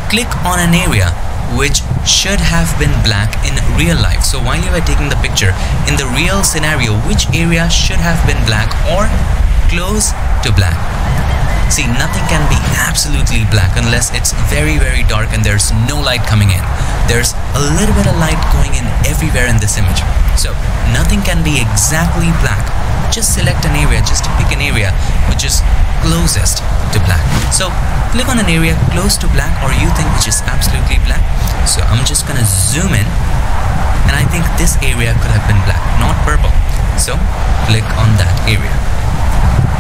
Click on an area which should have been black in real life. So while you are taking the picture, in the real scenario, which area should have been black or close to black? See, nothing can be absolutely black unless it's very, very dark and there's no light coming in. There's a little bit of light going in everywhere in this image. So nothing can be exactly black. Just select an area, just pick an area which is closest to black. So click on an area close to black or you think which is absolutely black. So I'm just gonna zoom in and I think this area could have been black, not purple. So click on that area.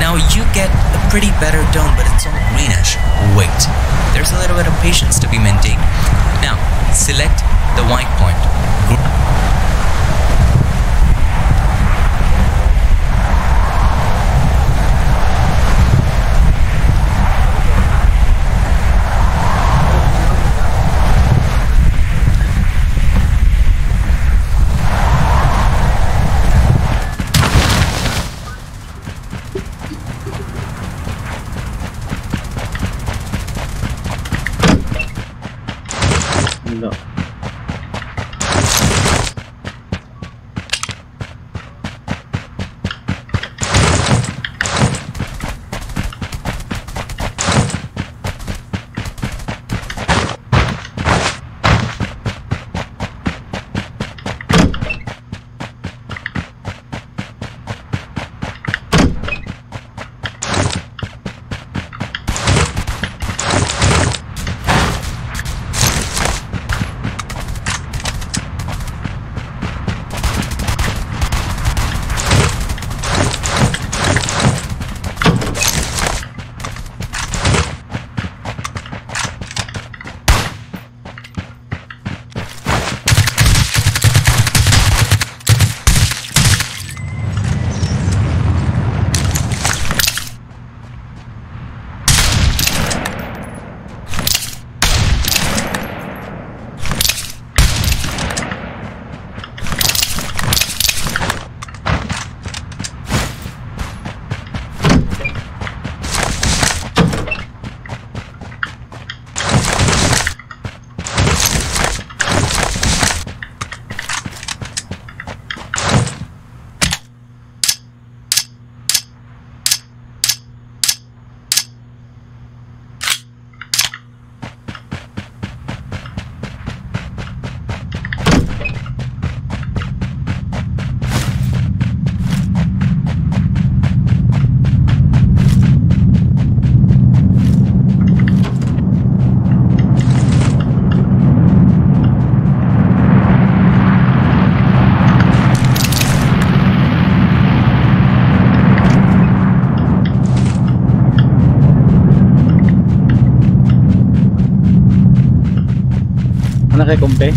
Now you get a pretty better tone, but it's all greenish. Wait, there's a little bit of patience to be maintained. Now select the white point. Kumpe.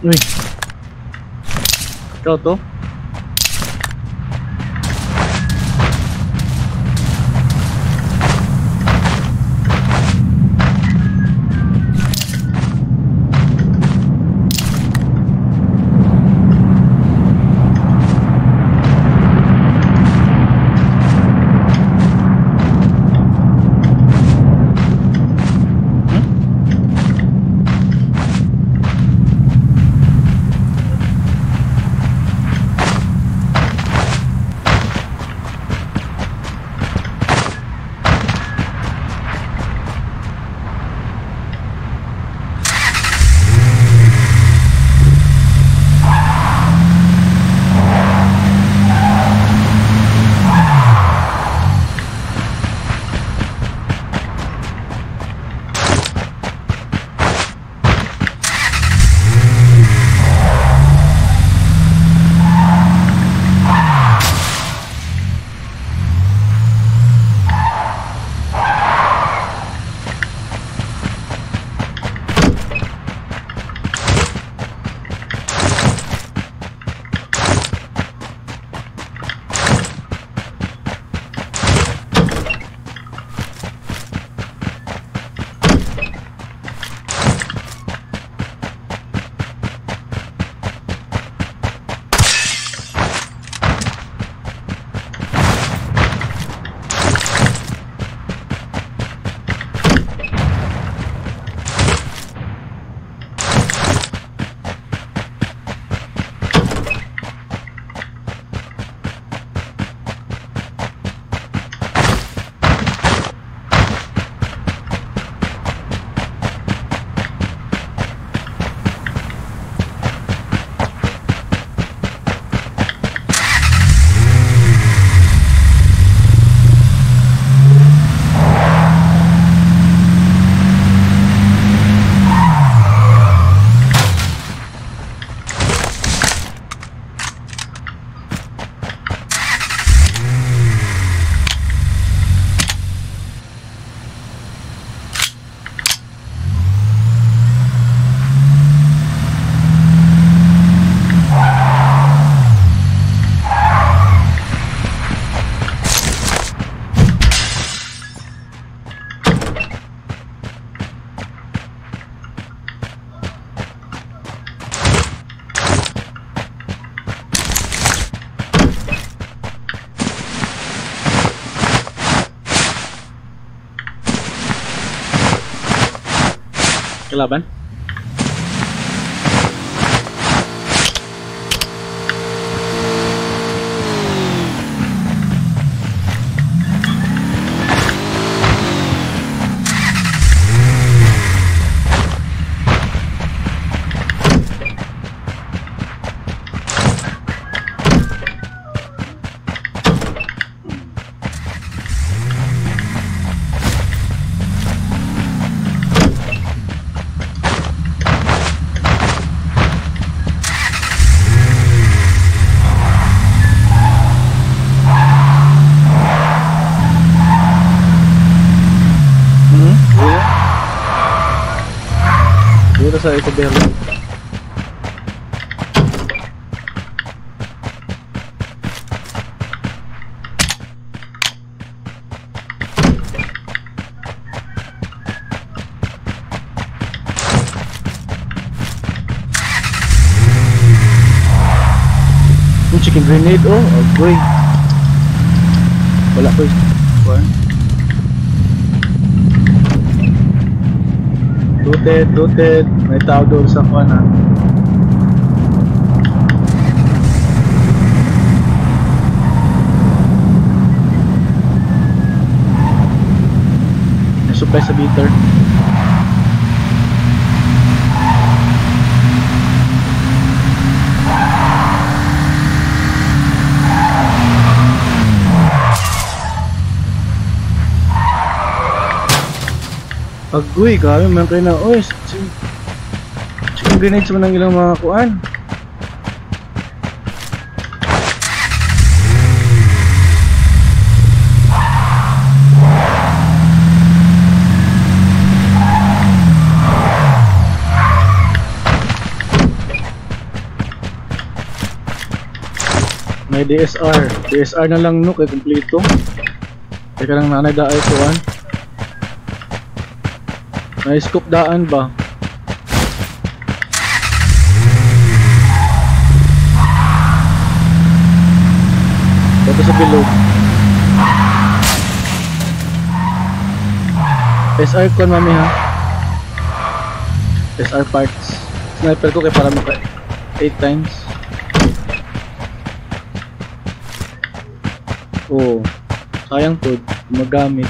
Uy. Ikaw to? Kalaban? Dito sa ito belly. Yung chicken grenade, oh boy. Wala ko yun. Looted. May tao doon sa kuwan ha. May supply sa beater. Agoy, kami man kayo na. Oy, chicken grenades mo ng ilang mga kuan. May DSR na lang no, kay kumpleto. Teka lang nanay daay kuan. May scoop daan ba? Ito sa bilog. SR con mami ha. SR parts. Sniper ko kay para maka 8 times. Oh, sayang to magamit.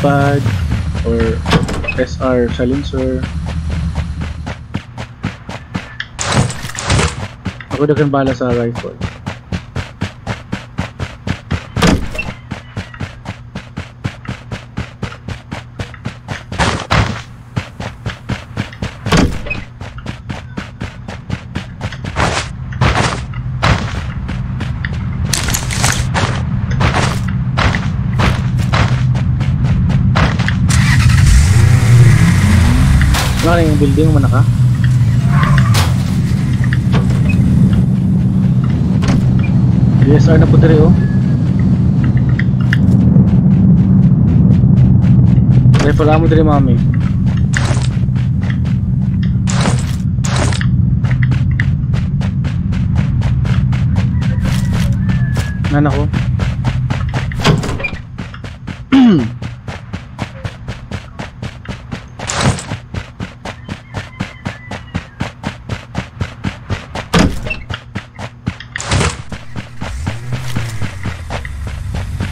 Pad or SR silencer. Ako dagan bala sa rifle. Ano yung building mo na ka? DSR na po dali oh. Rifle mo dali mami. Nan ako.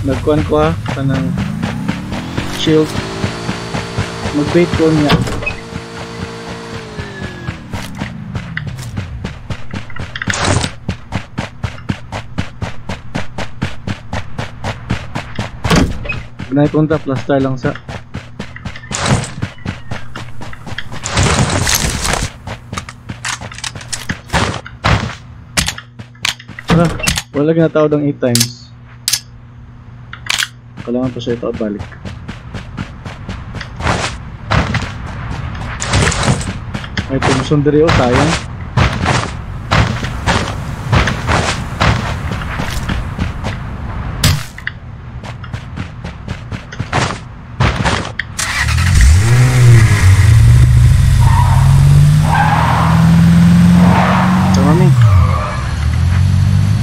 Nagkuhan ko ha, kanang shield. Mag-bait ko niya. Pinay-punta, plaster lang sa wala ginatawad ang 8 times. Kailangan pa siya ito balik. May Thompson diri oh, sayang.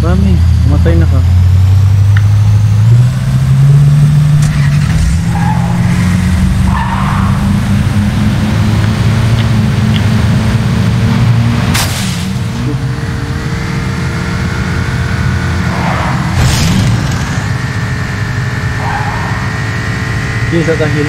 Mami, matay na ka. Di sa dahil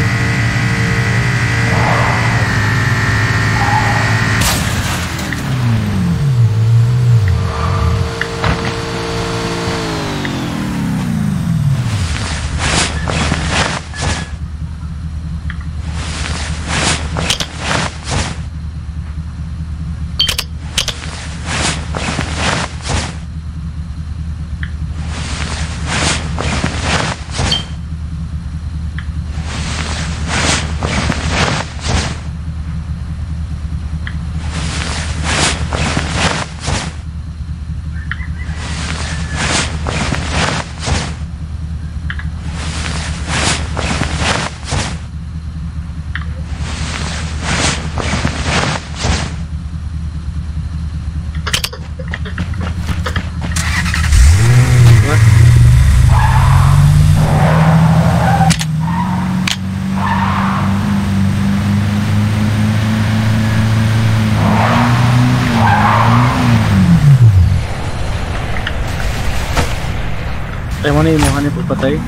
ay mo na yung mga nito patay.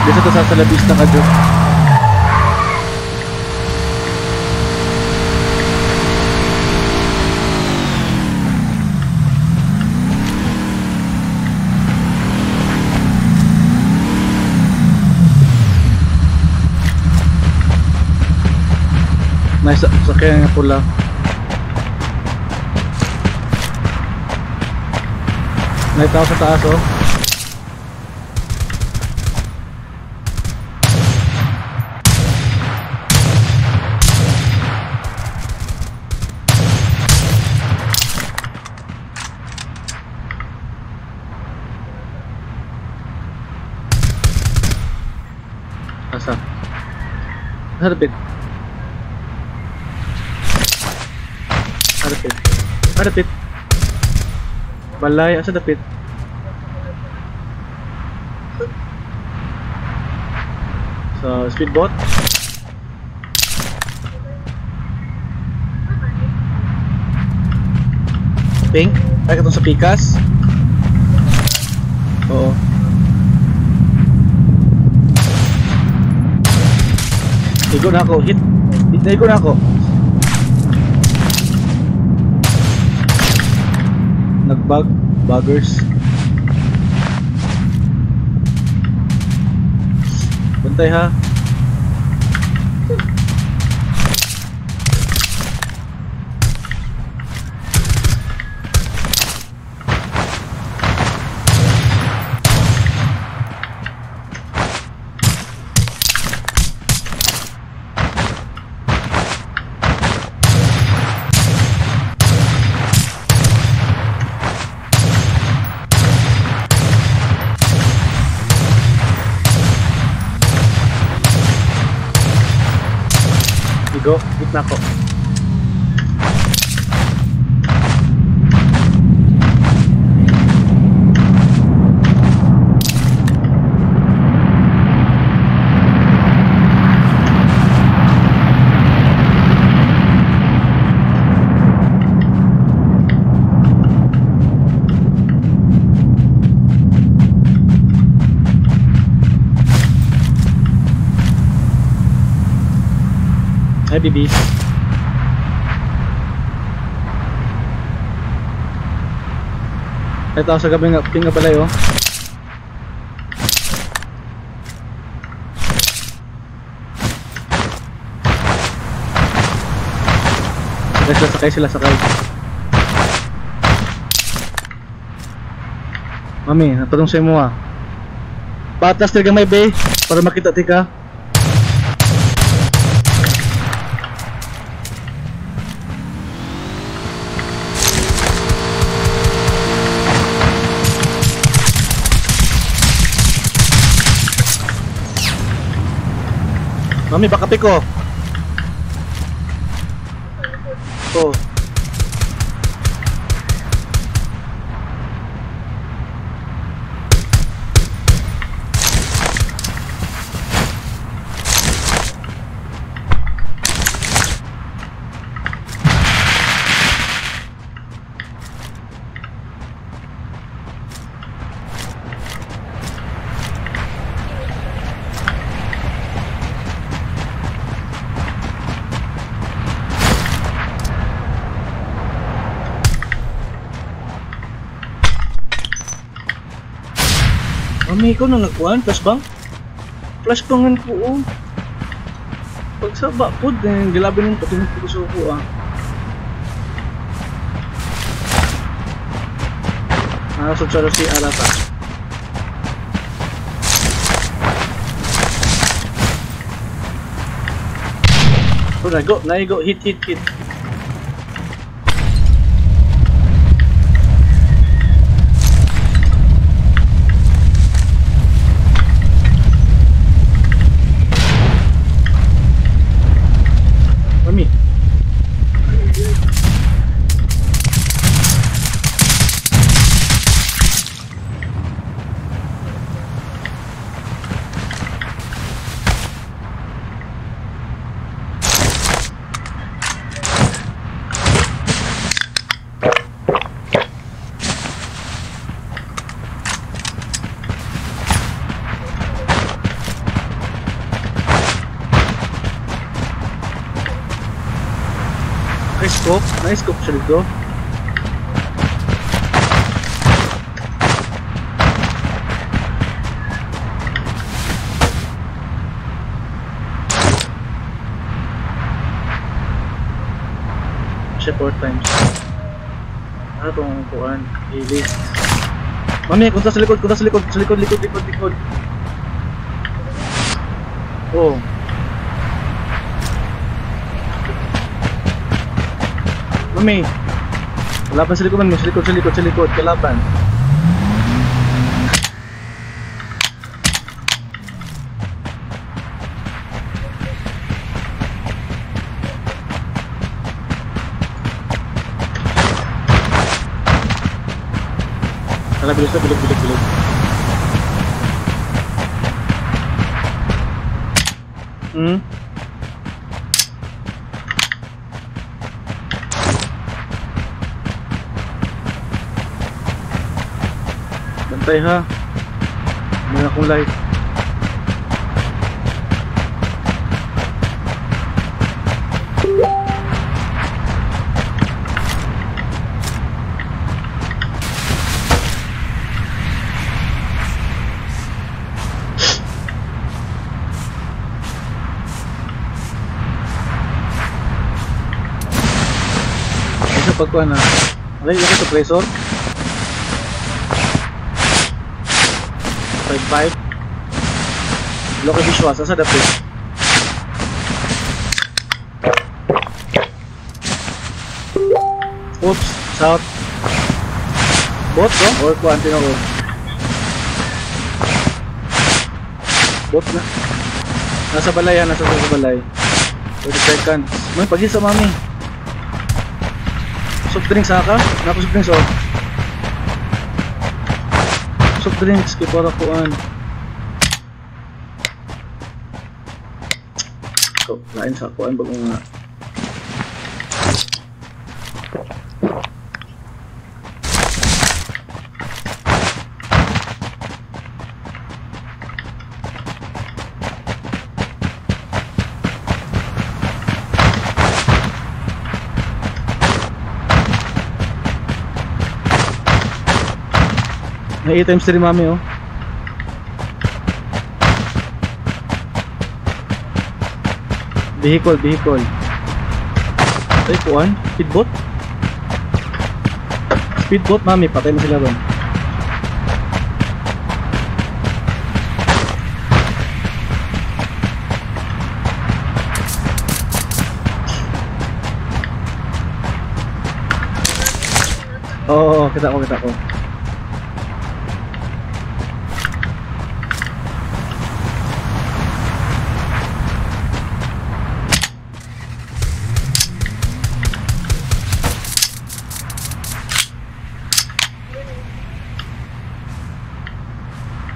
Bisa to sa labis na kadyo. Nice, sakyan nga pula. Naitaw sa taas oh. Asa? Asa dapit? Dapit. Balay, asa dapit? Sa speedboat. Pink? Ay katong sa pikas? Oo. Igo na ako, hit na igo na ako. Nagbug, buggers. Bantay ha. Go, gitna ko. Hi, baby. Ito sa gabi nga, pinga balay oh. Sila sakay. Mami, natulong sa imo ah. Patas talaga may bay para makita tika. Mami, baka piko. Oh. Mami, ikaw na nagkuhan? Flash bang? Flash bangan ko, oh. Pag sa bakod, gilabi nung patingin ko sa ko, ah. Nakasadsara si Arata. Oh, naigo, hit. Nice scope siya dito. Siya 4 times. Ano itong kuhan? Ilis. Mami, kunta sa likod. Oh. Mami, kalaban sa likod, mami, sa likod, kalaban. Tala, bilis. Bantay ha. Meron akong light. Isa pagkuhan na. Alay, laki ito pressor. 5 Loki visual sa dapit. Oops, south. Bot no? Or kuanti na ko. Bot na. Nasa balay yan, nasa balay. 30 seconds. May pag-isa mami. Soft drinks ka? Napo soft drinks oh. Soft drinks kay para kuan. Ko, lain sa kuan bagong nga. May 8 times 3 mami oh. Vehicle. Ay kuan, speedboat mami, patay mo sila doon. Oo, kita ko.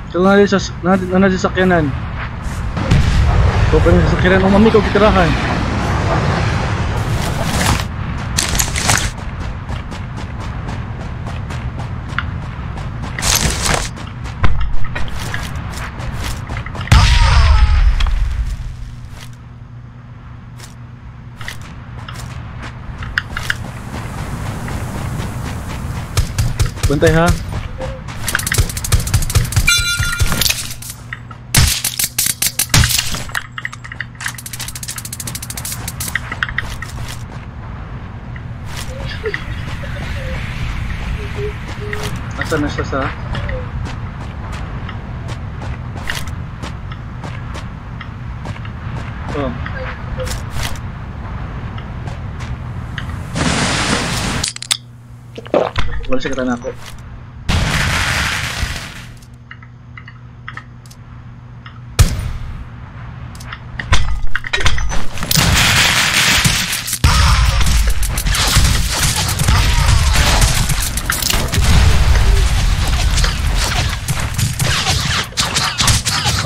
So na sa sakyanan. So pa sa sakyanan ng mami ko gitirahan. Bantay ha. Asan na siya sa? Oh. Wala siya katan ako.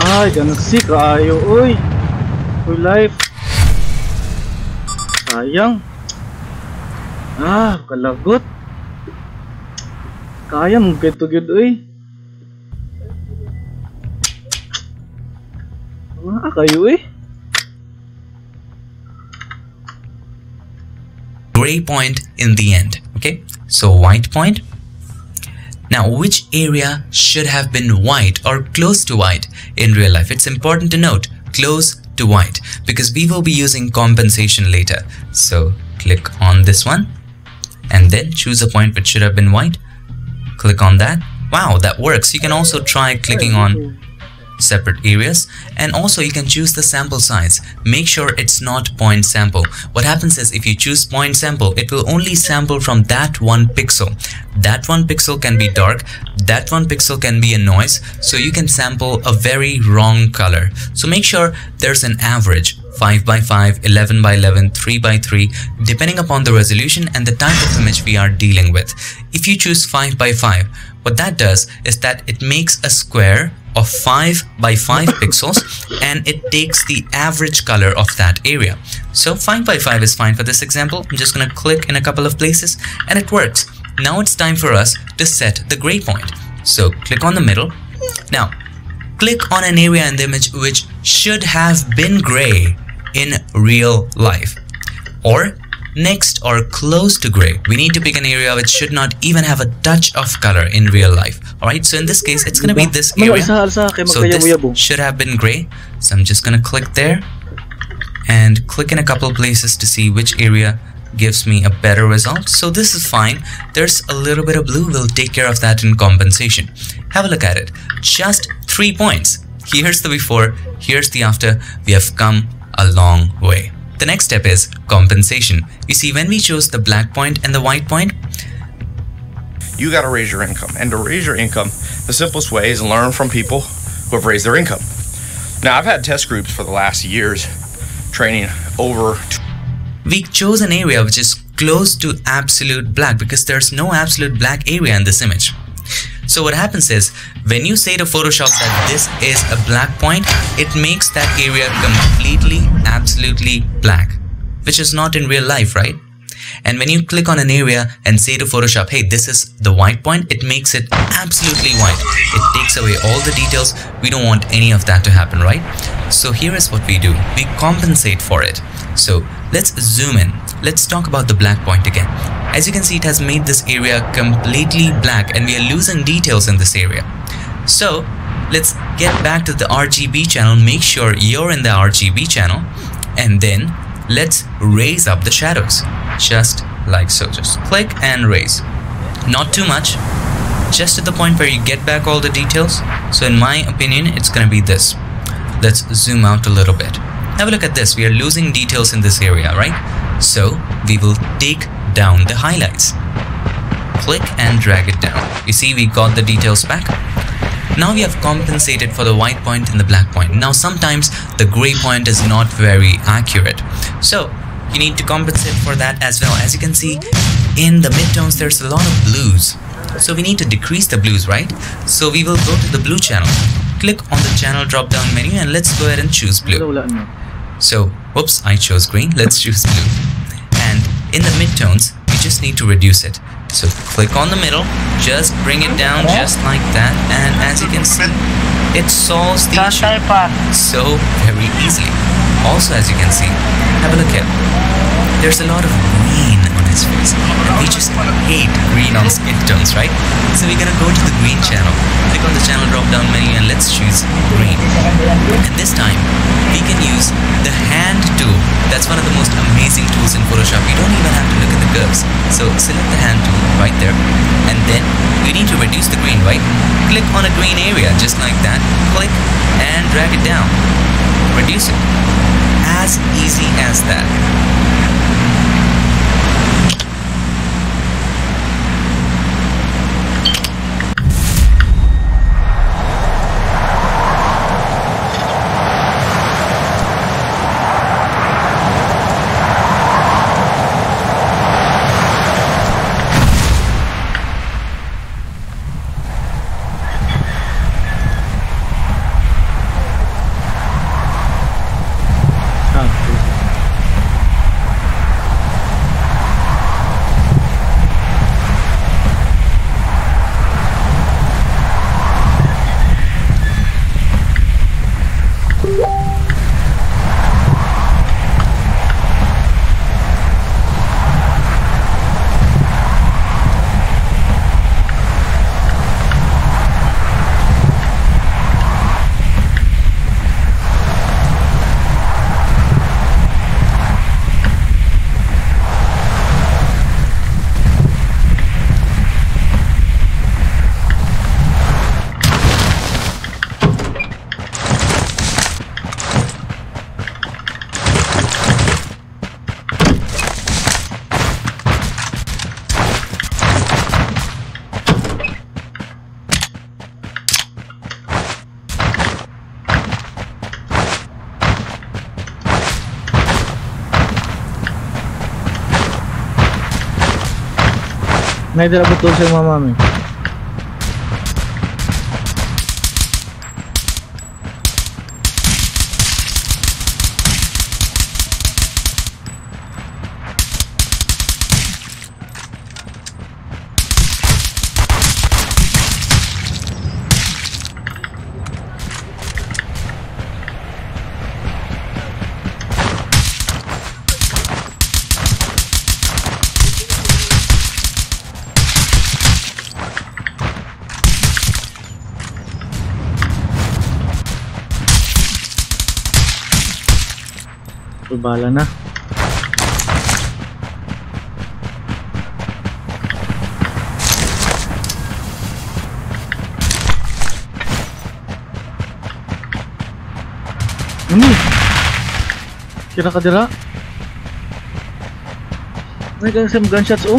Ay, ganun si kayo, uy. Uy, life. Sayang. Kalagot. Kaya mong get to good, uy. Kayo, uy. Gray point in the end. Okay, so white point. Now, which area should have been white or close to white in real life? It's important to note close to white because we will be using compensation later. So click on this one and then choose a point which should have been white. Click on that. Wow, that works. You can also try clicking on separate areas, and also you can choose the sample size. Make sure it's not point sample. What happens is if you choose point sample, it will only sample from that one pixel. That one pixel can be dark, that one pixel can be a noise, so you can sample a very wrong color. So make sure there's an average 5 by 5, 11 by 11, 3 by 3, depending upon the resolution and the type of image we are dealing with. If you choose 5 by 5, what that does is that it makes a square of 5 by 5 pixels and it takes the average color of that area. So 5 by 5 is fine for this example. I'm just going to click in a couple of places and it works. Now it's time for us to set the gray point. So click on the middle. Now click on an area in the image which should have been gray in real life, or next or close to gray. We need to pick an area which should not even have a touch of color in real life. Alright, so in this case it's going to be this area. So this should have been gray. So I'm just going to click there and click in a couple places to see which area gives me a better result. So this is fine. There's a little bit of blue. We'll take care of that in compensation. Have a look at it. Just 3 points. Here's the before, here's the after. We have come a long way. The next step is compensation. You see, when we chose the black point and the white point, you got to raise your income. And to raise your income, the simplest way is learn from people who have raised their income. Now, I've had test groups for the last years, training over. We chose an area which is close to absolute black because there's no absolute black area in this image. So what happens is, when you say to Photoshop that this is a black point, it makes that area completely, absolutely black, which is not in real life, right? And when you click on an area and say to Photoshop, hey, this is the white point, it makes it absolutely white. It takes away all the details. We don't want any of that to happen, right? So here is what we do. We compensate for it. So let's zoom in. Let's talk about the black point again. As you can see, it has made this area completely black and we are losing details in this area. So let's get back to the RGB channel. Make sure you're in the RGB channel and then let's raise up the shadows just like so. Just click and raise. Not too much, just to the point where you get back all the details. So in my opinion, it's going to be this. Let's zoom out a little bit. Have a look at this. We are losing details in this area, right? So we will take down the highlights. click and drag it down. You see, we got the details back. Now we have compensated for the white point and the black point. Now sometimes the gray point is not very accurate, so you need to compensate for that as well. As you can see, in the midtones there's a lot of blues, so we need to decrease the blues, right? So we will go to the blue channel, click on the channel drop down menu, and let's go ahead and choose blue. So whoops, I chose green. Let's choose blue. And in the midtones we just need to reduce it. So click on the middle, just bring it down just like that, and as you can see, it solves the issue so very easily. Also, as you can see, have a look at, there's a lot of green on his face, and we just hate green on skin tones, right? So we're gonna go to the green channel, click on the channel drop down menu, and let's choose green. And this time we can use the hand tool. That's one of the most amazing tools in Photoshop. You don't even have to look at the curves. So select the hand tool right there, and then we need to reduce the green, right? Click on a green area just like that, click and drag it down, reduce it. As easy as that. Naidala betul saya mama mi. Bala na. Kira ka dira? May some gunshots oh.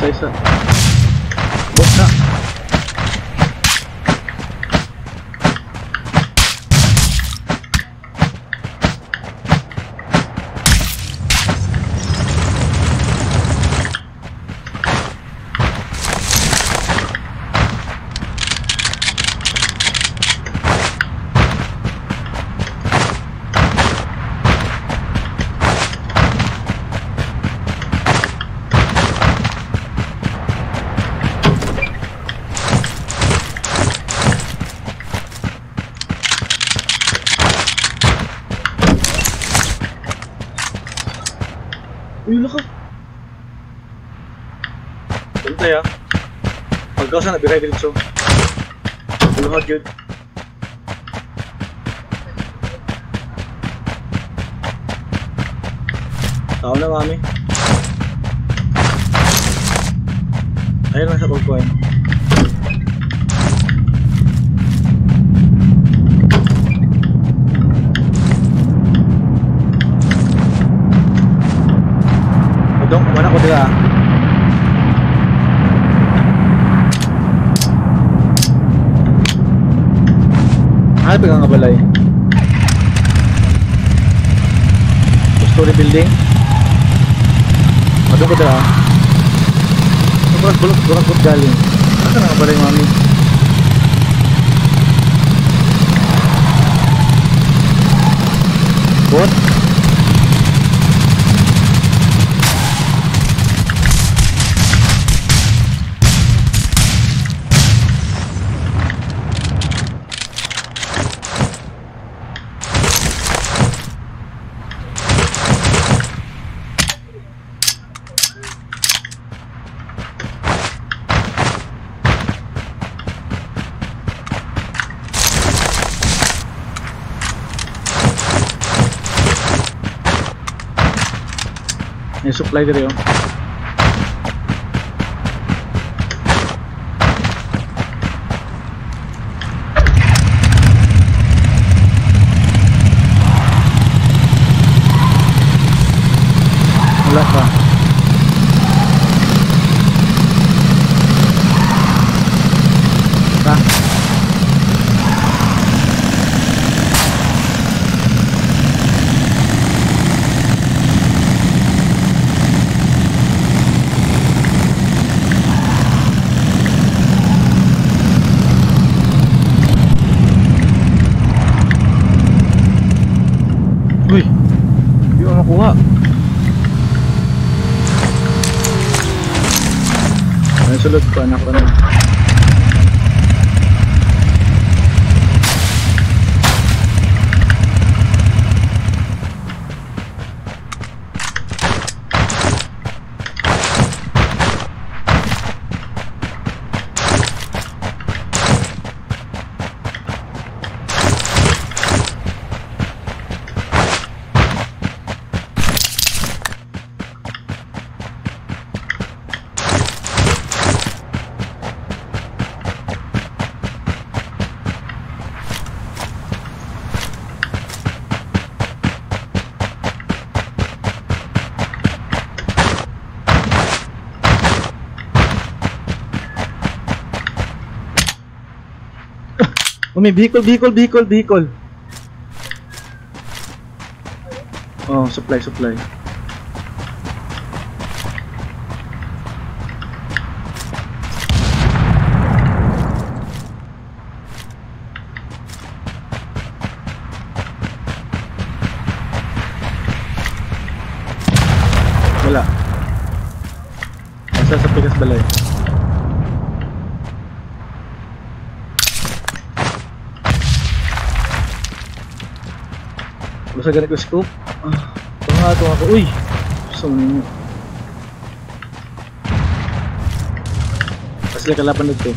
Isa. Bot na. Uy, laka. Bantay ah. Pagkasa na biray diretso. Luhag yun. Tao na mami. Ayun lang sa pagkuhan. Dong, mana ko dila. Ay, pegang nga balay. Two-story building. Madong ko dila. Bulak-bulak galing. Asa na nga balay, mami? What? May supply dito yun. Wala pa. Uy, hindi ko makuha. Ay, sulod ko, anak ko na. Oh, may vehicle. Oh, supply. Wala. Asa sa pikas balay. Basta ganit ko scope. Tunga ako. Uy! So, kasi kalaban nito.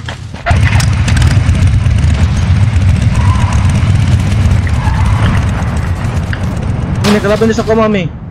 Ini kalaban din sa ko, mami.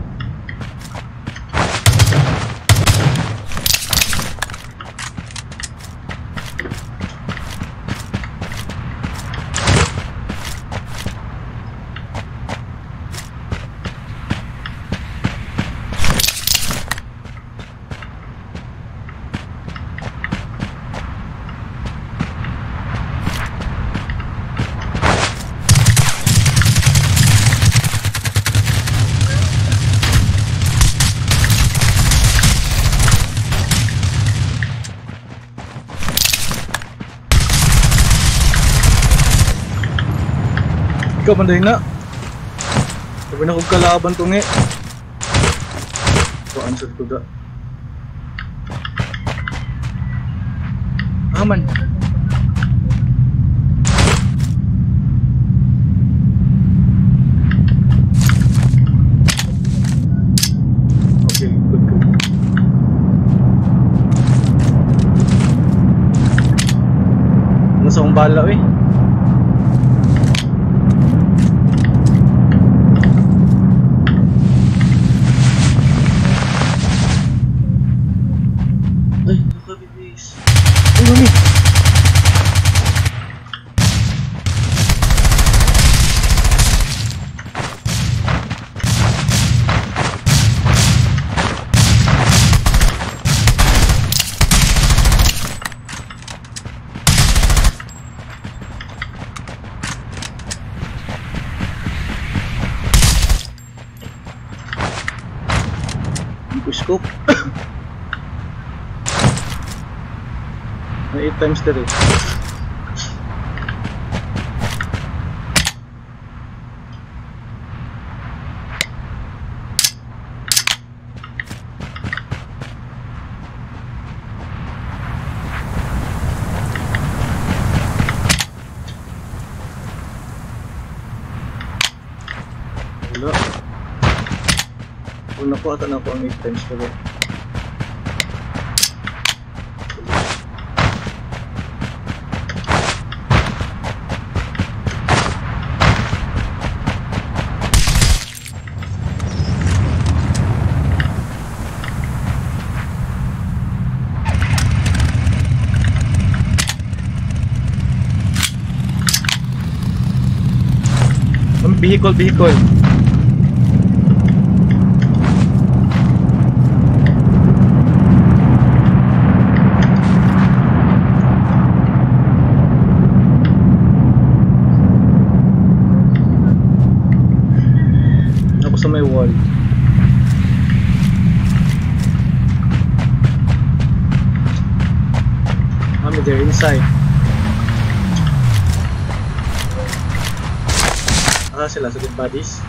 Ikaw manday na. Sabi na kong kalaban tungi. So answer ko da. Aman. Okay, good. Nasa akong bala eh. scope. May 8 times 3. Wala. Kung nakuha na ako ang 8 times 3. Vehicle. Ako sa may wall. They're inside. Sila sa dead bodies.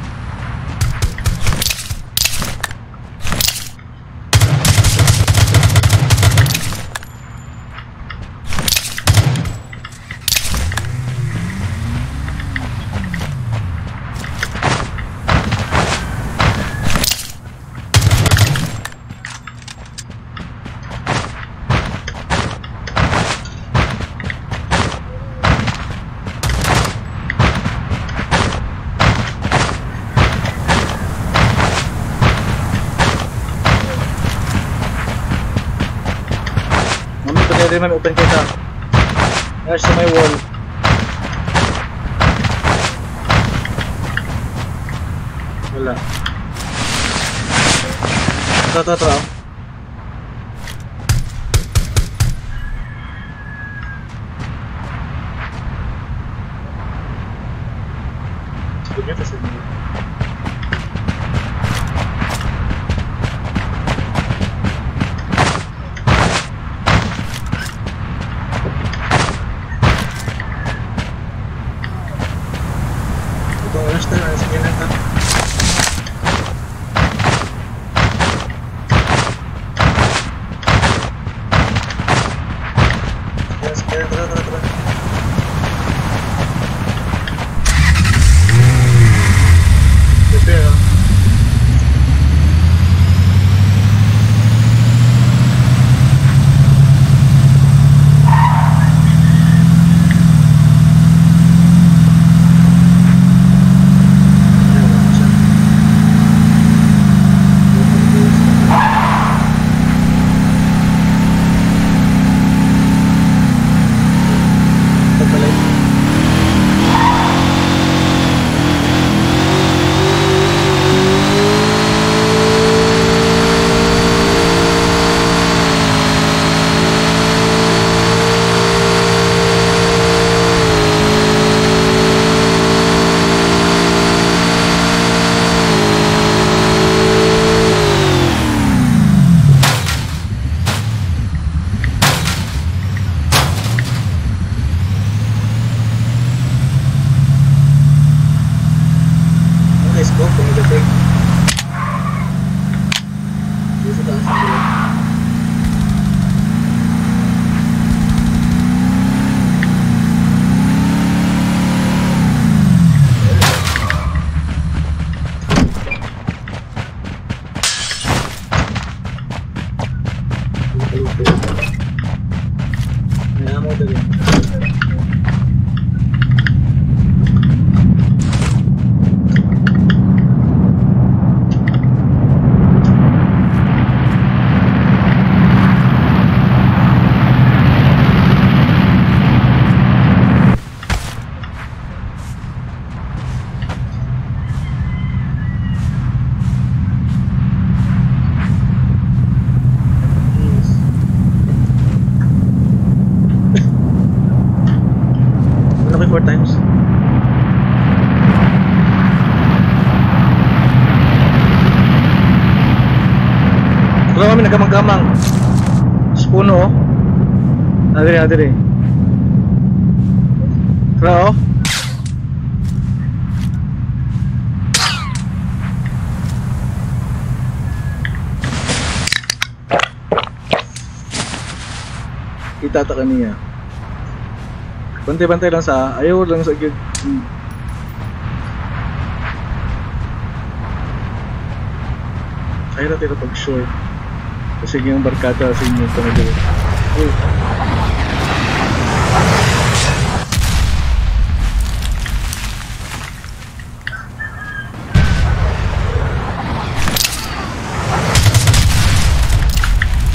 Pwede naman open kita. There's sa my wall. Wala. Ito. Sige, kasi nagagamang-gamang. Puno oh. Adire. Tara oh. Kita ta kaniya. Bantay-bantay lang sa ayaw lang sa gig. Ayaw natin pag short. Kasi yung barkada sa inyo ito na dito. Uy.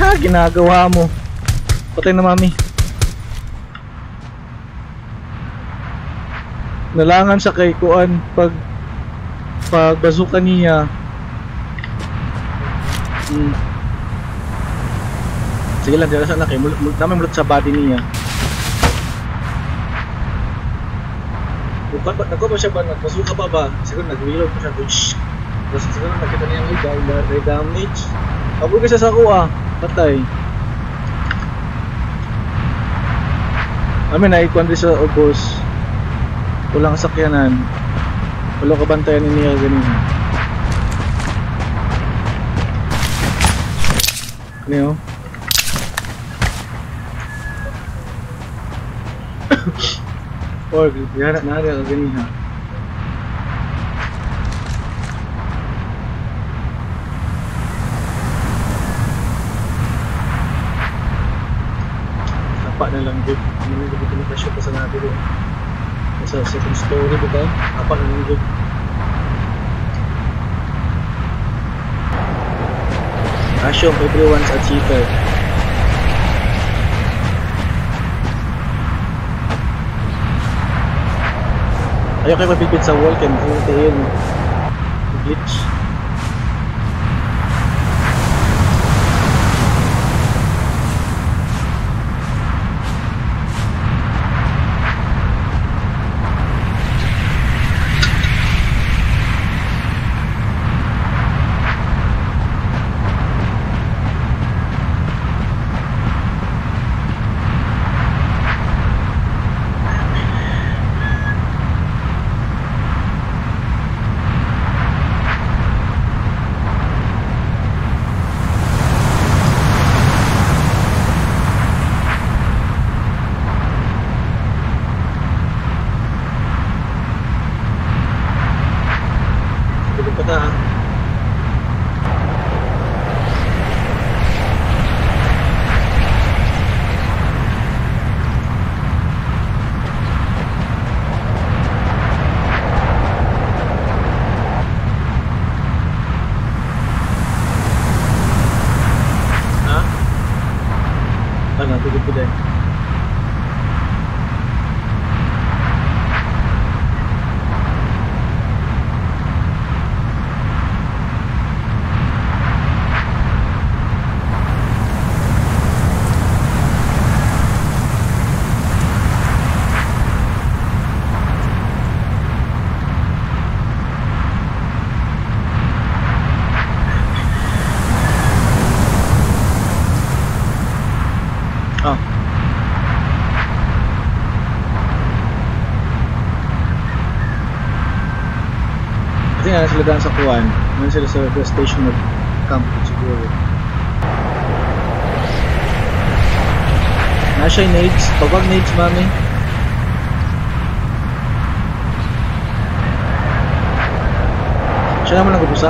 Ha, ginagawa mo. Patay na mami. Nalangan siya kay Kuan pag bazooka niya. Sige lang, dira sa anak eh. Mulot sa body niya. Nako pa siya ba? Nagpasuka pa ba? Siguro nag-reload pa siya. Tapos siguro nakita niya yung damage. Abog ka siya sa kuha. Patay. Amin na ikuan rin sa ubos. Walang sakyanan. Walang kabantayan niya ganun. Ano? Or yana na rin ang ganyan. Apa na lang gig. Ano na gig na shoot sa natin doon. Sa second story ba tayo? Apa na lang gig. Assume everyone's a cheater. Ayaw kayo mapipit sa wall, kaya mahintayin glitch. Nga sila daan sa kuwan, ngayon sila sa gas station of camp siguro. Nasa yung nades, pabag nades mami. Siya naman nag-ubusa.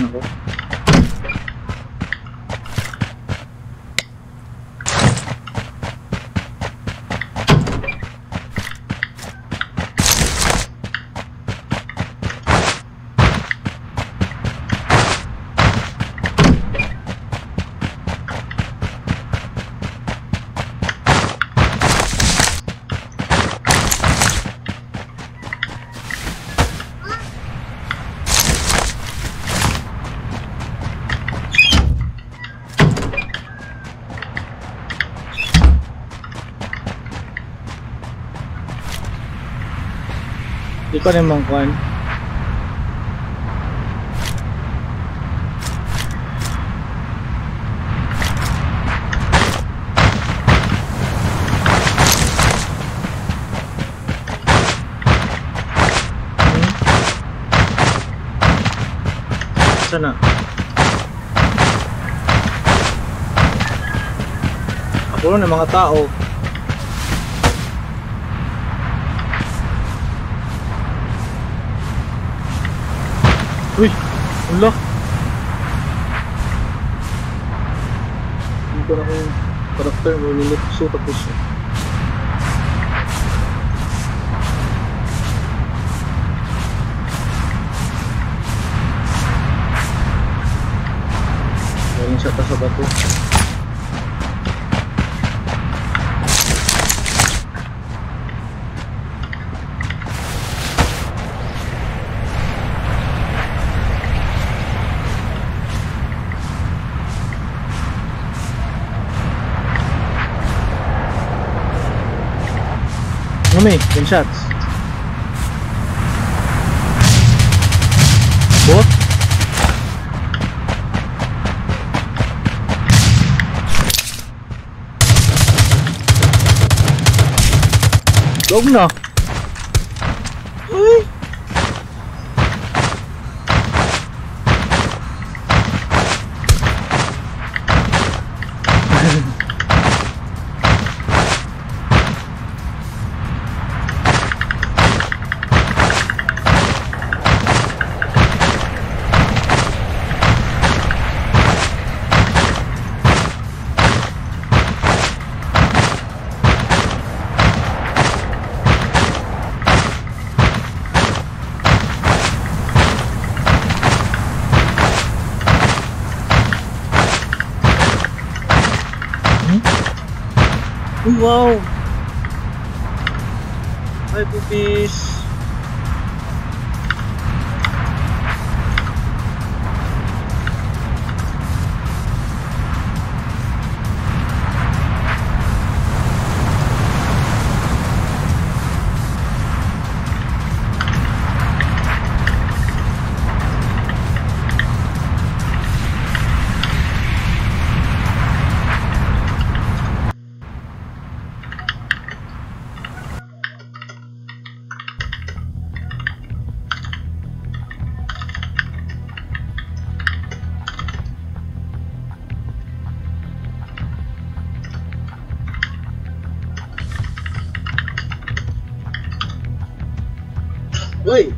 ako. Di ko naman kuhan. Sana? Ako ng mga tao. Uy! Wala! Hindi ko na kong karakter mo nilit so tapos siya. Galing siya ta sa bato. Mami, gunshots. Bot? Dog na. Uy! Wow! Hi, puppies! Uy!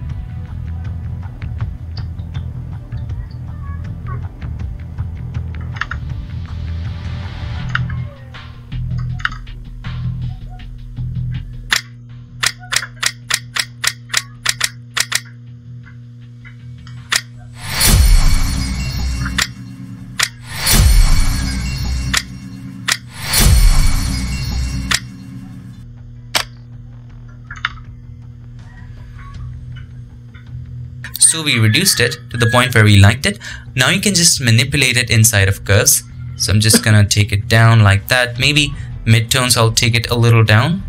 So we reduced it to the point where we liked it. Now you can just manipulate it inside of curves. So I'm just gonna take it down like that. Maybe midtones, I'll take it a little down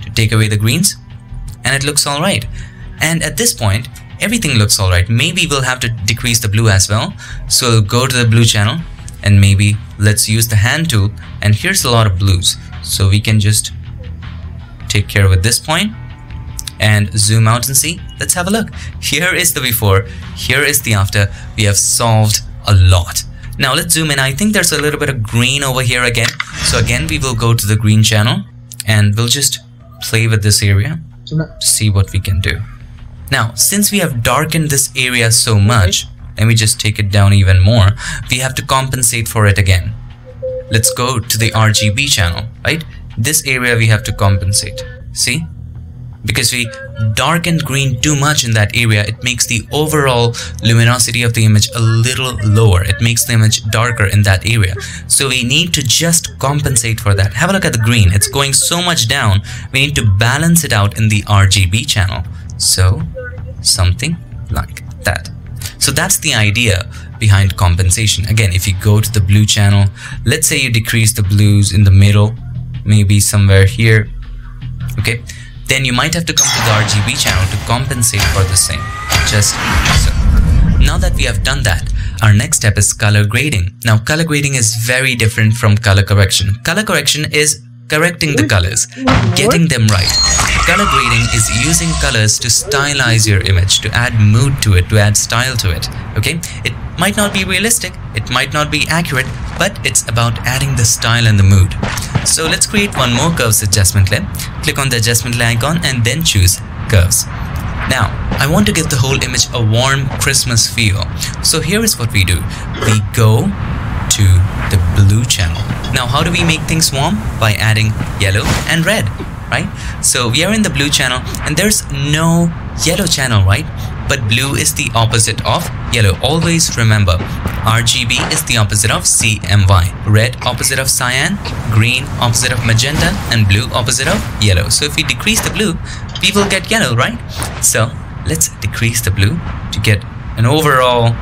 to take away the greens. And it looks alright. And at this point, everything looks alright. Maybe we'll have to decrease the blue as well. So go to the blue channel and maybe let's use the hand tool. And here's a lot of blues. So we can just take care of it at this point. And zoom out and see. Let's have a look. Here is the before, here is the after. We have solved a lot. Now let's zoom in. I think there's a little bit of green over here again. So again, we will go to the green channel and we'll just play with this area to see what we can do. Now, since we have darkened this area so much, let me just take it down even more. We have to compensate for it again. Let's go to the RGB channel, right? This area we have to compensate. See? Because we darkened green too much in that area, it makes the overall luminosity of the image a little lower. It makes the image darker in that area. So we need to just compensate for that. Have a look at the green. It's going so much down. We need to balance it out in the RGB channel. So something like that. So that's the idea behind compensation. Again, if you go to the blue channel, let's say you decrease the blues in the middle, maybe somewhere here. Okay. Then you might have to come to the RGB channel to compensate for the same, just so. Now that we have done that, our next step is color grading. Now color grading is very different from color correction. Color correction is correcting the colors, getting them right. Color grading is using colors to stylize your image, to add mood to it, to add style to it, okay? It might not be realistic, it might not be accurate, but it's about adding the style and the mood. So let's create one more curves adjustment layer. Click on the adjustment layer icon and then choose curves. Now, I want to give the whole image a warm Christmas feel. So here is what we do. We go to the blue channel. Now, how do we make things warm? By adding yellow and red, right? So we are in the blue channel and there's no yellow channel, right? But blue is the opposite of yellow. Always remember, RGB is the opposite of CMY. Red opposite of cyan, green opposite of magenta, and blue opposite of yellow. So if we decrease the blue, we will get yellow, right? So let's decrease the blue to get an overall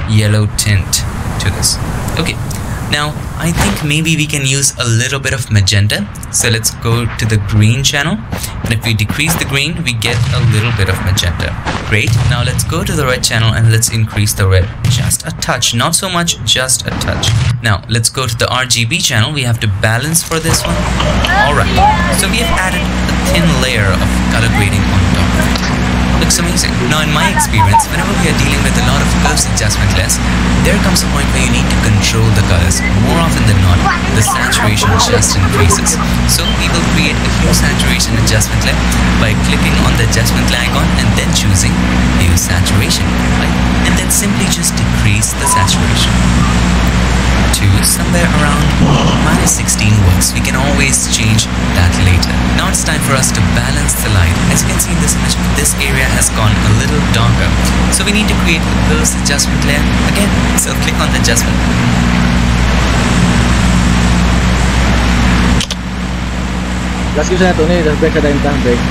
yellow tint to this. Okay. Now, I think maybe we can use a little bit of magenta. So let's go to the green channel. And if we decrease the green, we get a little bit of magenta. Great. Now let's go to the red channel and let's increase the red just a touch. Not so much, just a touch. Now, let's go to the RGB channel. We have to balance for this one. Alright. So we have added a thin layer of color grading on top of it. Looks amazing. Now in my experience, whenever we are dealing with a lot of curves adjustment layers, there comes a point where you need to control the colors. More often than not, the saturation just increases. So we will create a hue saturation adjustment layer by clicking on the adjustment layer icon and then choosing hue saturation, right? And then simply just decrease the saturation to somewhere around -16 works. We can always change that later. Now it's time for us to balance the light. As you can see in this image, this area has gone a little darker. So we need to create a curves adjustment layer again. So click on the adjustment. Last ko sa ito ni, break sa tayong break.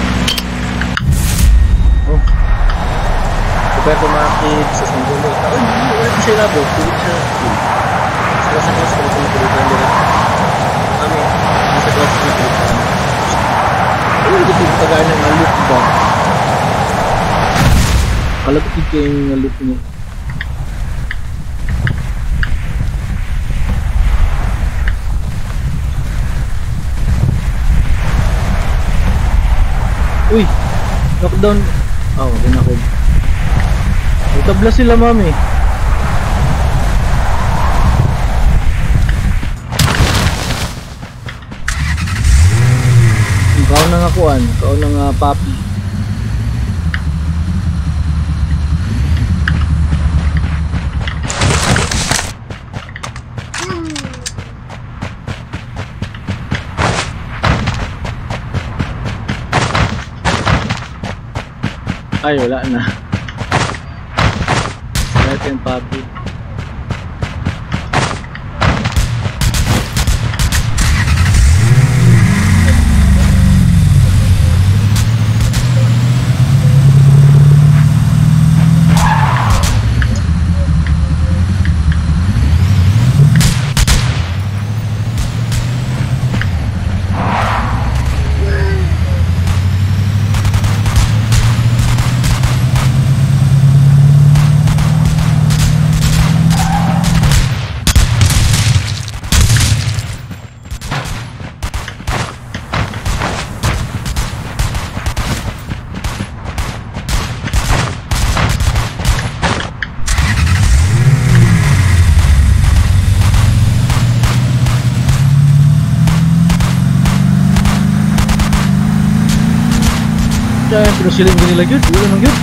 Oh. Kapag tumakit sa sanggulo. Ay, wala ko siya labo. Tulit siya. Sa kelas kalau kami kulitan dia. Kami bisa kelas kulitan. Ini betul tagaan ng loop ba? Kalau kita yung loop niya. Uy, knockdown. Oh, dinakog. Tabla sila, mami. Kaon na nga kuan, kaon na nga papi. Ay, wala na. Ito yung papi. Pero silang gini lagi, dulu emang gitu.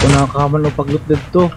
Kung nakakaman o pag-loot dito.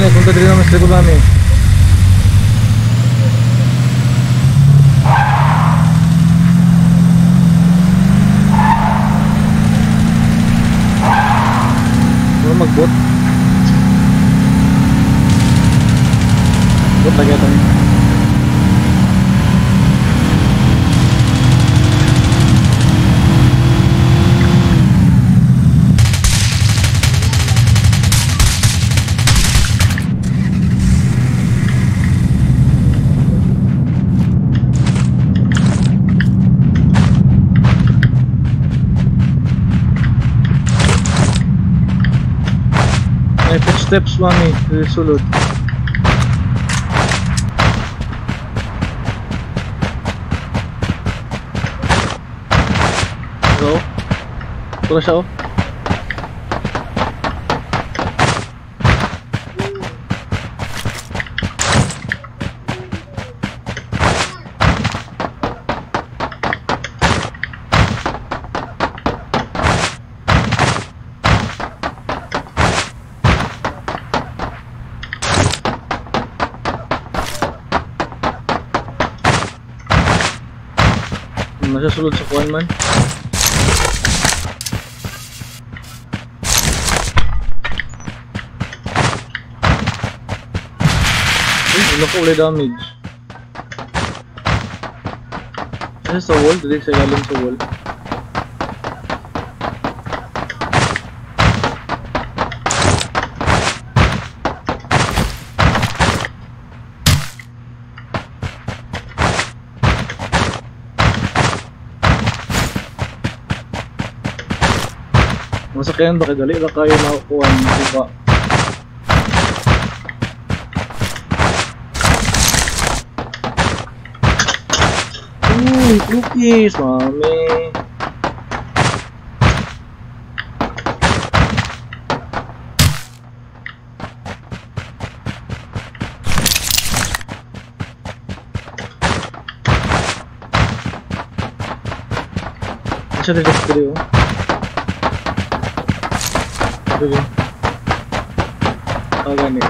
Punta din naman sa likod namin. Puro mag-bot. Bot lagi ito. Steps mami, sulod. Hello? Tura siya oh. Nasa sulod sa kuwan man. Uy, wala ko ulit damage. Nasa sa wall, dali sa ilalim sa wall. Masakyan ba kadali? Baka kayo makukuha ng iba. Uy, cookies, mami. Siya dito sa video. Oh, ganit.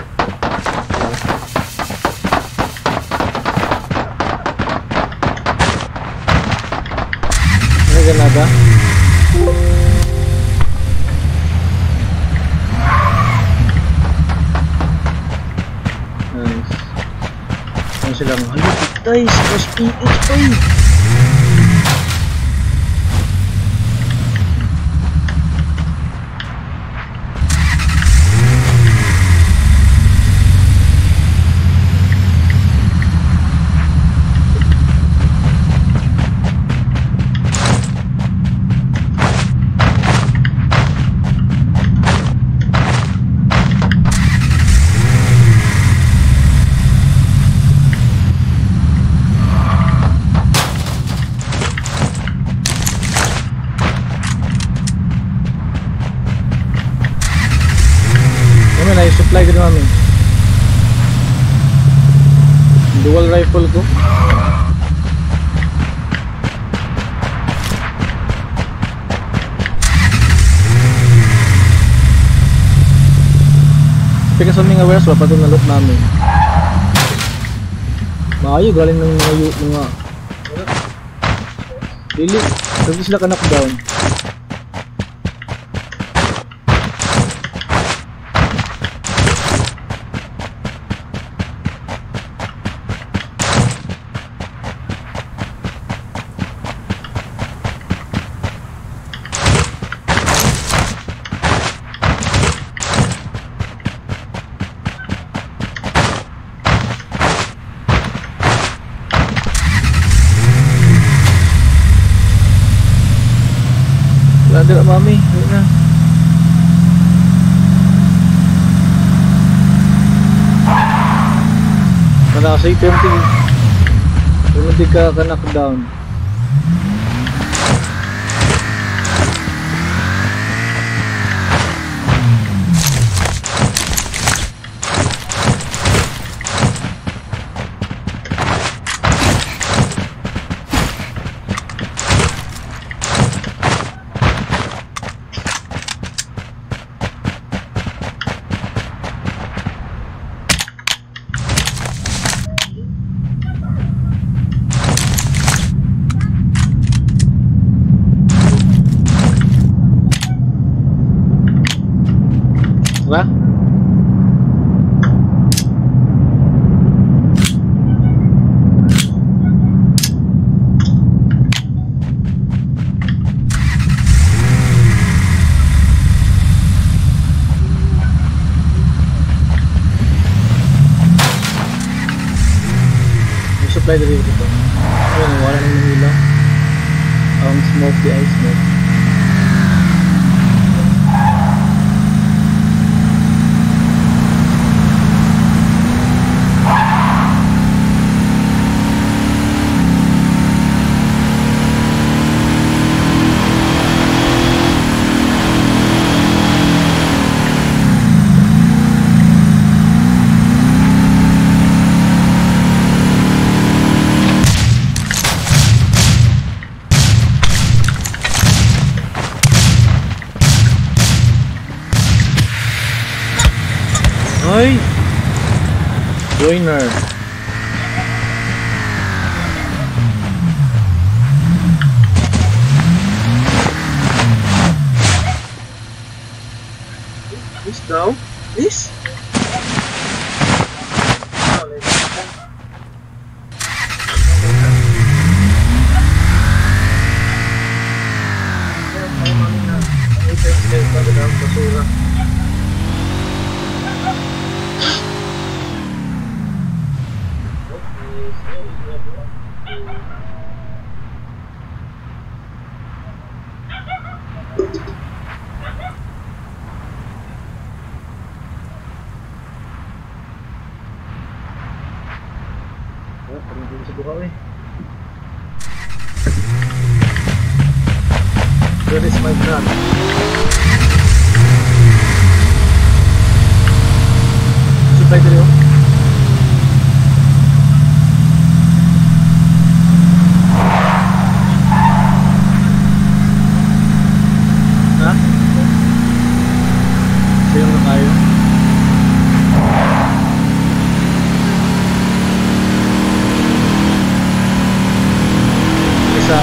Ano ganada? Nice. Ano silang halipit guys, SPH ay! Supply din namin. Dual rifle ko. Teka sa mga wares, wala pa itong nalot namin. Maayo, galing ng mga Lili, sabi sila ka knockdown. Ayun na. Wala kasi kung hindi ka knockdown. Diba? May supply dito ito. Ayun, wala nang Nila. Smoke the ice smoke. Ay! Joiner. This now? This? Where is my gun? Supply dito. Ha? Sino na kayo? Isa.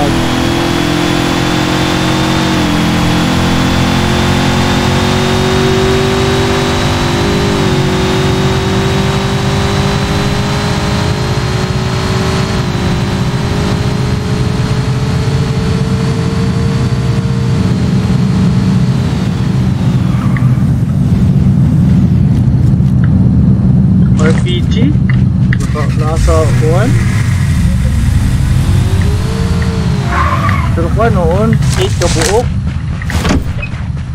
RPG? Nasa kuwan? Pero kuwan noon, 8 ka buok.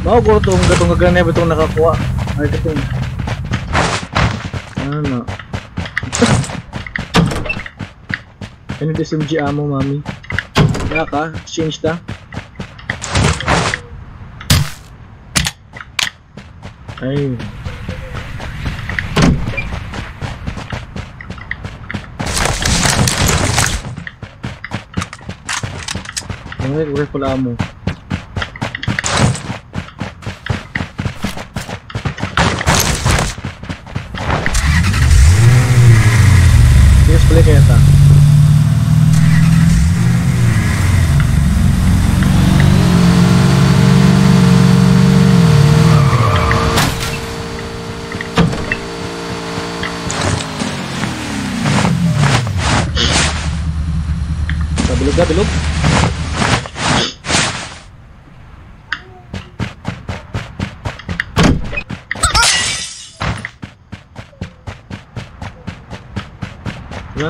Bago ko itong gaganay ba itong nakakuha? Ay, itong ano? Ano yung SMG ammo, mami? Wala ka? Exchange ta? Ay. Ang ulit pala mo. Tigas pala kaya ta. Bilog ka, bilog. Diba?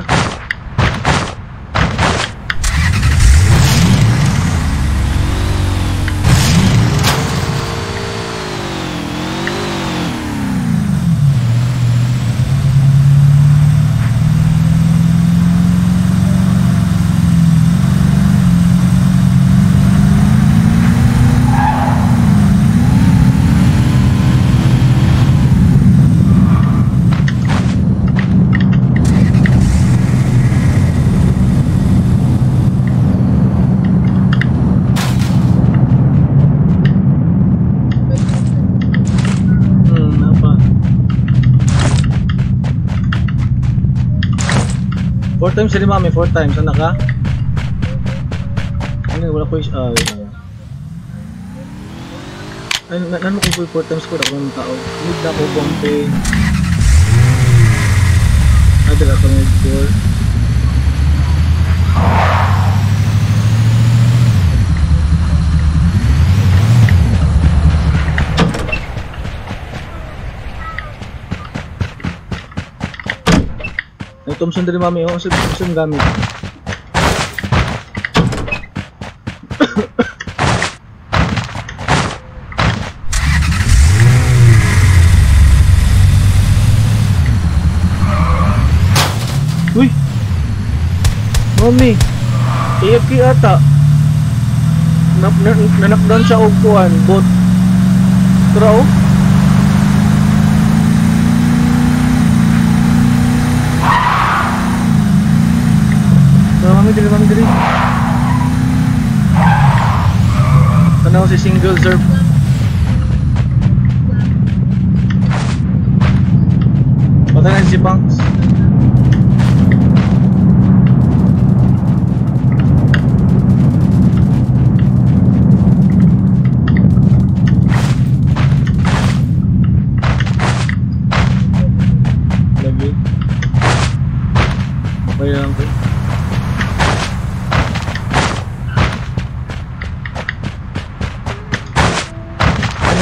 4 times din mami, 4 times. Ano ka? Ano, wala ko yung... wait lang. Ano kung 4 times ko, ako ng tao. Need na ako, pumping. Dala ko ng 4. Ay, Thompson din mami, oh. Thompson gamit. Uy! Mami! AFK ata. Nanakdown siya og kuhan, bot. Tara oh. Mami diri. Tanaw si single zerp. Patay na si Banks. Lagi. Okay lang ko.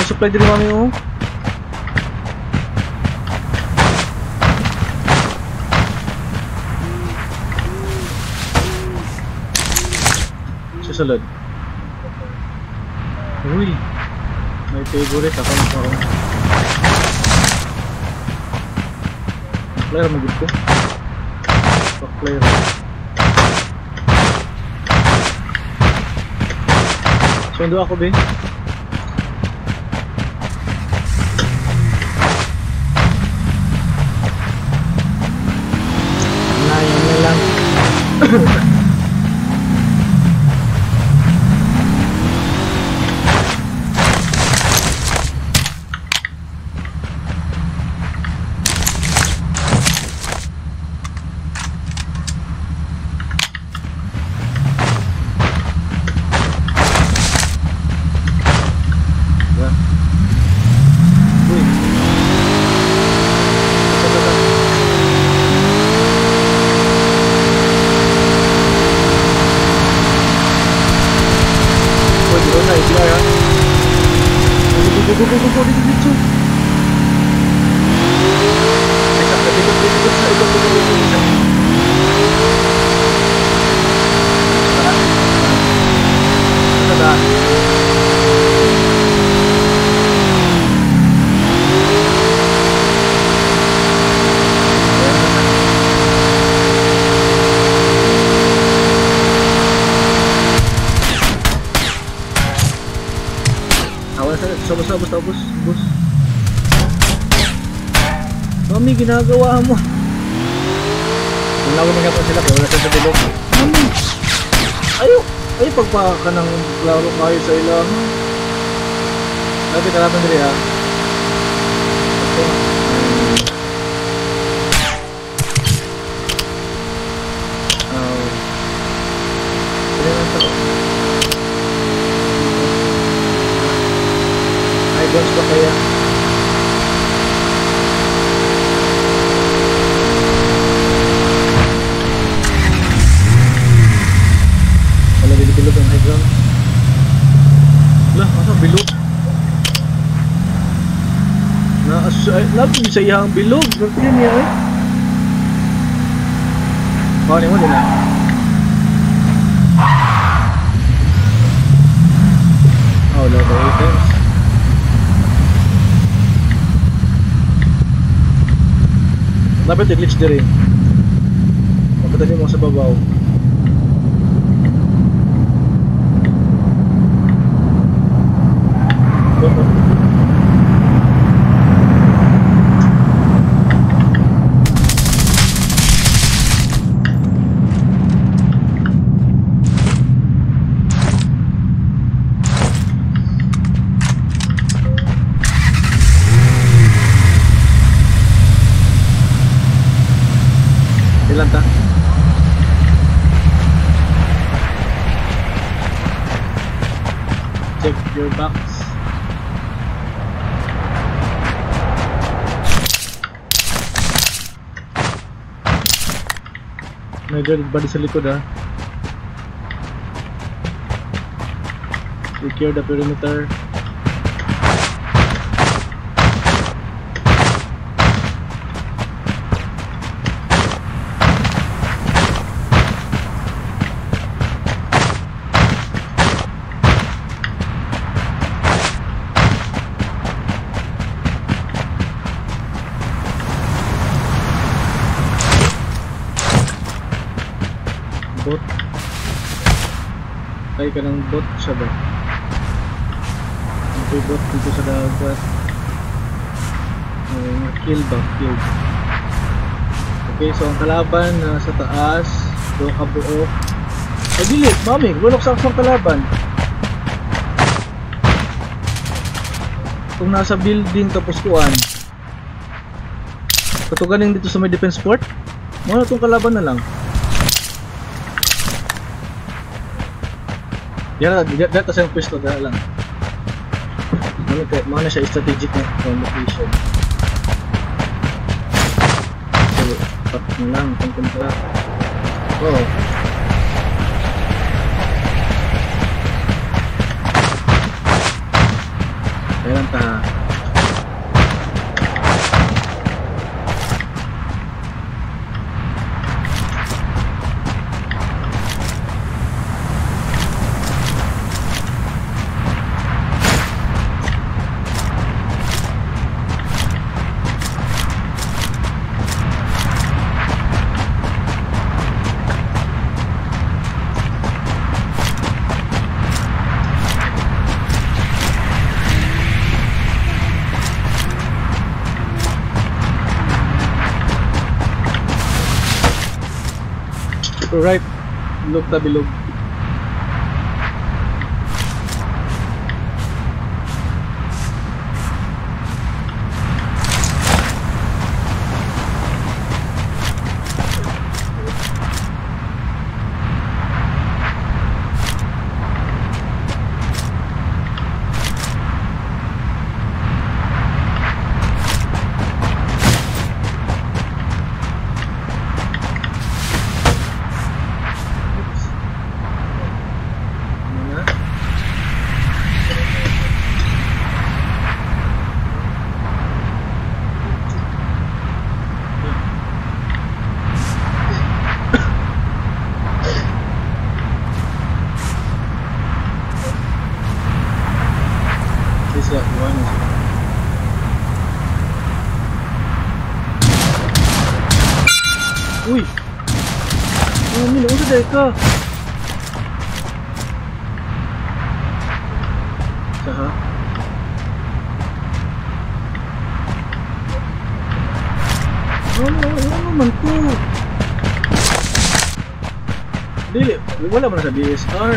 Supply din mami oh. Susunod. Uy. May favorite ako ng parang. Player magud ko. Player. Sundo ako be. Bus. Mami, ginagawa mo. Wala ko mga pa sila, kaya wala sila sa bilog. Mami! Ayaw pagpaka ng klaro kayo sa ilang. Sabi ka natin dili ha. Guns pa kaya? Wala bilog ang high ground. Wala, ano bilog? Nabili sa iyang bilog. Gantiyan niya eh. Paano mo din na? Oh, wala ba items? Dapat i-glitch din rin. Magpatali mo sa babaw. Ilan ta? box. May dead body sa likod ha. Secure the perimeter. Bot. Kaya ka ng bot siya ba? May bot dito sa dagat. Kill ba? Kill. Okay, so ang kalaban sa taas. Doon ka buo. Ay dili, mami, bulok sa aksang kalaban. Kung nasa building tapos kuan. Katuganing dito sa may defense port. Muna itong kalaban na lang. Yan, dito sa yung pwesto na lang. Mga na siya strategic na location. So, pat na lang itong kontra. Oh. Kailan ta? Right, bilog ta bilog. Uy! Mami, naman sa deka! Saha? Ano naman to? Dili, wala mo na sa DSR.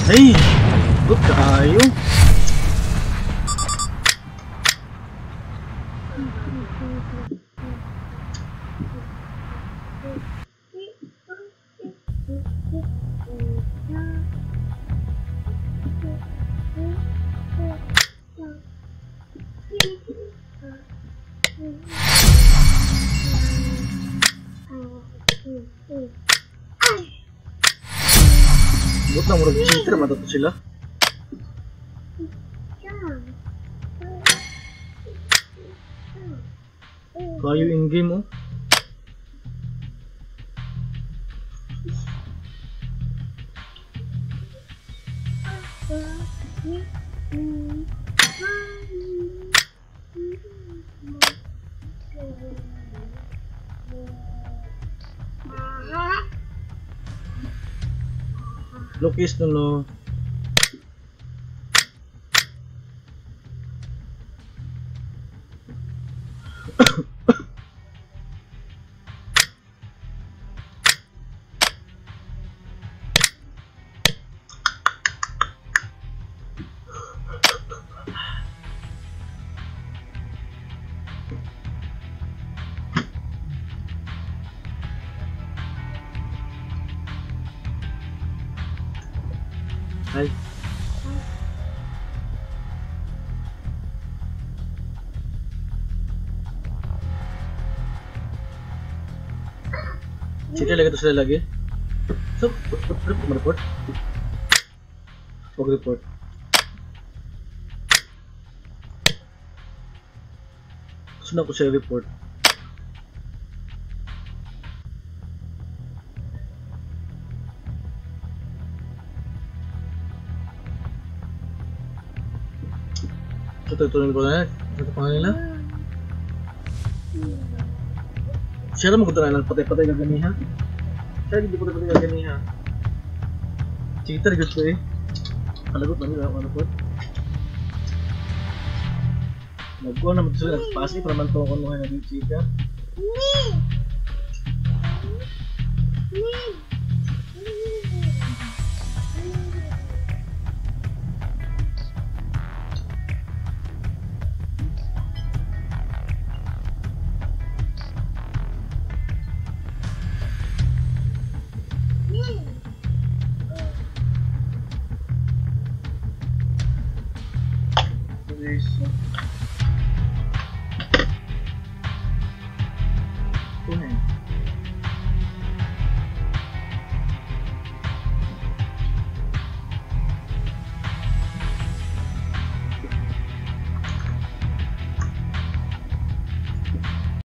Ay! Good kaayo! Buat na murag cheater matato sila. Kayo in game oh. Lukis no. Ay. Sige, lagi ito sila lagi. So, report? Huwag report. Sundan ko siya report. Tutuloy ko na. Ito pa nila. Siya naman kung lang patay-patay gaganiha. Siya hindi patay-patay gaganiha. Sige, target ko eh. Kalagot na nila, ano po? Nagkuha naman ito sila, nagpasi para man ito kung ano naging chika. Kunin.